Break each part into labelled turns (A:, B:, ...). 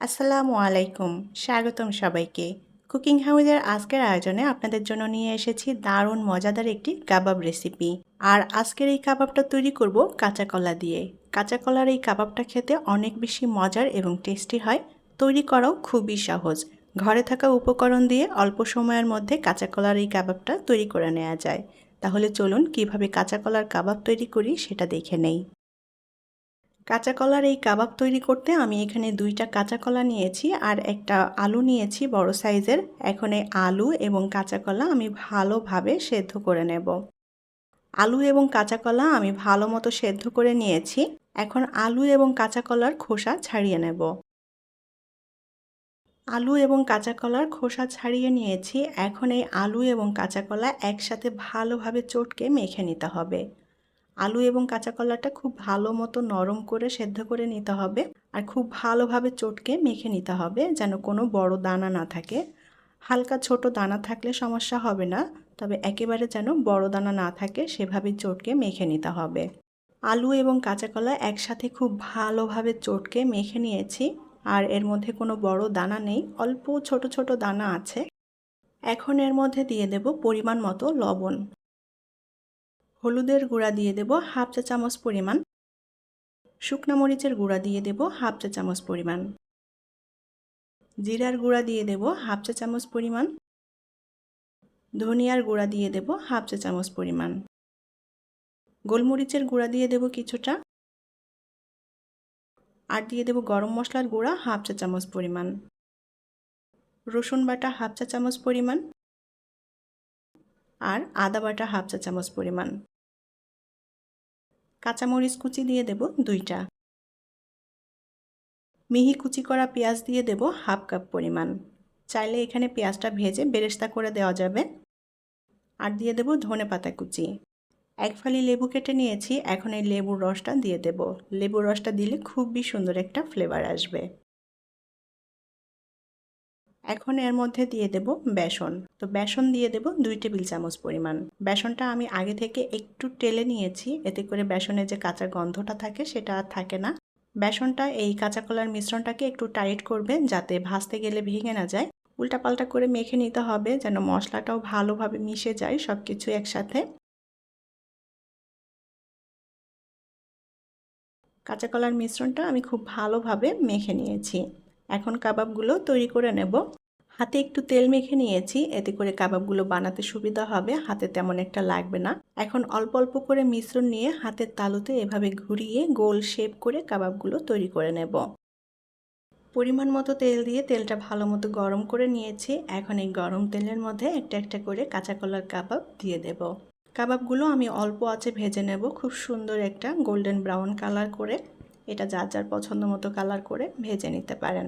A: আসসালামু আলাইকুম, স্বাগতম সবাইকে। কুকিং হাউজের আজকের আয়োজনে আপনাদের জন্য নিয়ে এসেছি দারুণ মজাদার একটি কাবাব রেসিপি। আর আজকের এই কাবাবটা তৈরি করব কাঁচা কলা দিয়ে। কাঁচা কলার এই কাবাবটা খেতে অনেক বেশি মজার এবং টেস্টি হয়। তৈরি করাও খুবই সহজ। ঘরে থাকা উপকরণ দিয়ে অল্প সময়ের মধ্যে কাঁচা কলার এই কাবাবটা তৈরি করে নেওয়া যায়। তাহলে চলুন কিভাবে কাঁচা কলার কাবাব তৈরি করি সেটা দেখে নেই। কাঁচা কলার এই কাবাব তৈরি করতে আমি এখানে 2টা কাঁচা কলা নিয়েছি আর একটা আলু নিয়েছি বড় সাইজের। এখন এই আলু এবং কাঁচা কলা আমি ভালোভাবে সেদ্ধ করে নেব। আলু এবং কাঁচা কলা আমি ভালো মতো সেদ্ধ করে নিয়েছি। এখন আলু এবং কাঁচা কলার খোসা ছাড়িয়ে নেব। আলু এবং কাঁচা কলার খোসা ছাড়িয়ে নিয়েছি। এখন এই আলু এবং কাঁচা কলা একসাথে ভালোভাবে চটকে মেখে নিতে হবে। আলু এবং কাঁচা কলাটা খুব ভালো মতো নরম করে সেদ্ধ করে নিতে হবে আর খুব ভালোভাবে চটকে মেখে নিতে হবে যেন কোনো বড় দানা না থাকে। হালকা ছোট দানা থাকলে সমস্যা হবে না, তবে একেবারে যেন বড় দানা না থাকে সেভাবেই চটকে মেখে নিতে হবে। আলু এবং কাঁচা কলা একসাথে খুব ভালোভাবে চটকে মেখে নিয়েছি আর এর মধ্যে কোনো বড় দানা নেই, অল্প ছোট ছোট দানা আছে। এখন এর মধ্যে দিয়ে দেব পরিমাণ মতো লবণ। হলুদের গুঁড়া দিয়ে দেব হাফ চা চামচ পরিমাণ। শুকনা মরিচের গুঁড়া দিয়ে দেব হাফ চা চামচ পরিমাণ। জিরার গুঁড়া দিয়ে দেব হাফ চা চামচ পরিমাণ। ধনিয়ার গুঁড়া দিয়ে দেব হাফ চা চামচ পরিমাণ। গোলমরিচের গুঁড়া দিয়ে দেব কিছুটা। আর দিয়ে দেব গরম মশলার গুঁড়া হাফ চা চামচ পরিমাণ। রসুন বাটা হাফ চা চামচ পরিমাণ আর আদা বাটা হাফ চা চামচ পরিমাণ। কাঁচামরিচ কুচি দিয়ে দেব 2টা। মিহি কুচি করা পেঁয়াজ দিয়ে দেব হাফ কাপ পরিমাণ। চাইলে এখানে পেঁয়াজটা ভেজে বেরেস্তা করে দেওয়া যাবে। আর দিয়ে দেব ধনেপাতা কুচি। 1 ফালি লেবু কেটে নিয়েছি, এখন এই লেবুর রসটা দিয়ে দেব। লেবুর রসটা দিলে খুবই সুন্দর একটা ফ্লেভার আসবে। এখন এর মধ্যে দিয়ে দেব বেসন। তো বেসন দিয়ে দেব 2 টেবিল চামচ পরিমাণ। বেসনটা আমি আগে থেকে একটু টেলে নিয়েছি, এতে করে বেসনের যে কাঁচা গন্ধটা থাকে সেটা আর থাকে না। বেসনটা এই কাঁচা কলার মিশ্রণটাকে একটু টাইট করবে যাতে ভাজতে গেলে ভেঙে না যায়। উল্টাপাল্টা করে মেখে নিতে হবে যেন মশলাটাও ভালোভাবে মিশে যায় সব কিছু একসাথে। কাঁচা কলার মিশ্রণটা আমি খুব ভালোভাবে মেখে নিয়েছি। এখন কাবাবগুলো তৈরি করে নেব। হাতে একটু তেল মেখে নিয়েছি, এতে করে কাবাবগুলো বানাতে সুবিধা হবে, হাতে তেমন একটা লাগবে না। এখন অল্প অল্প করে মিশ্রণ নিয়ে হাতের তালুতে এভাবে ঘুরিয়ে গোল শেপ করে কাবাবগুলো তৈরি করে নেব। পরিমাণ মতো তেল দিয়ে তেলটা ভালো মতো গরম করে নিয়েছি। এখন এই গরম তেলের মধ্যে একটা একটা করে কাঁচা কলার কাবাব দিয়ে দেব। কাবাবগুলো আমি অল্প আঁচে ভেজে নেব, খুব সুন্দর একটা গোল্ডেন ব্রাউন কালার করে। এটা যার যার পছন্দ মতো কালার করে ভেজে নিতে পারেন।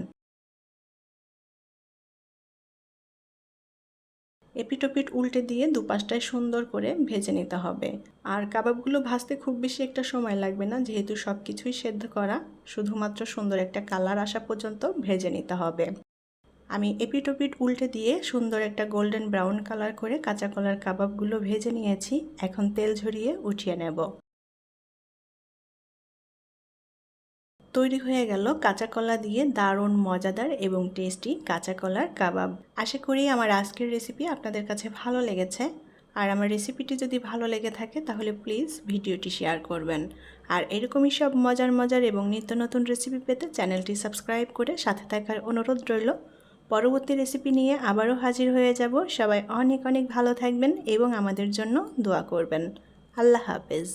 A: এপিটোপিট উল্টে দিয়ে দুপাশটায় সুন্দর করে ভেজে নিতে হবে। আর কাবাবগুলো ভাজতে খুব বেশি একটা সময় লাগবে না, যেহেতু সব কিছুই সেদ্ধ করা। শুধুমাত্র সুন্দর একটা কালার আসা পর্যন্ত ভেজে নিতে হবে। আমি এপিটোপিট উল্টে দিয়ে সুন্দর একটা গোল্ডেন ব্রাউন কালার করে কাঁচা কলার কাবাবগুলো ভেজে নিয়েছি। এখন তেল ঝরিয়ে উঠিয়ে নেব। তৈরি হয়ে গেল কাঁচা কলা দিয়ে দারুণ মজাদার এবং টেস্টি কাঁচা কলার কাবাব। আশা করি আমার আজকের রেসিপি আপনাদের কাছে ভালো লেগেছে। আর আমার রেসিপিটি যদি ভালো লেগে থাকে তাহলে প্লিজ ভিডিওটি শেয়ার করবেন। আর এরকমই সব মজার মজার এবং নিত্য নতুন রেসিপি পেতে চ্যানেলটি সাবস্ক্রাইব করে সাথে থাকার অনুরোধ রইল। পরবর্তী রেসিপি নিয়ে আবারও হাজির হয়ে যাব। সবাই অনেক অনেক ভালো থাকবেন এবং আমাদের জন্য দোয়া করবেন। আল্লাহ হাফেজ।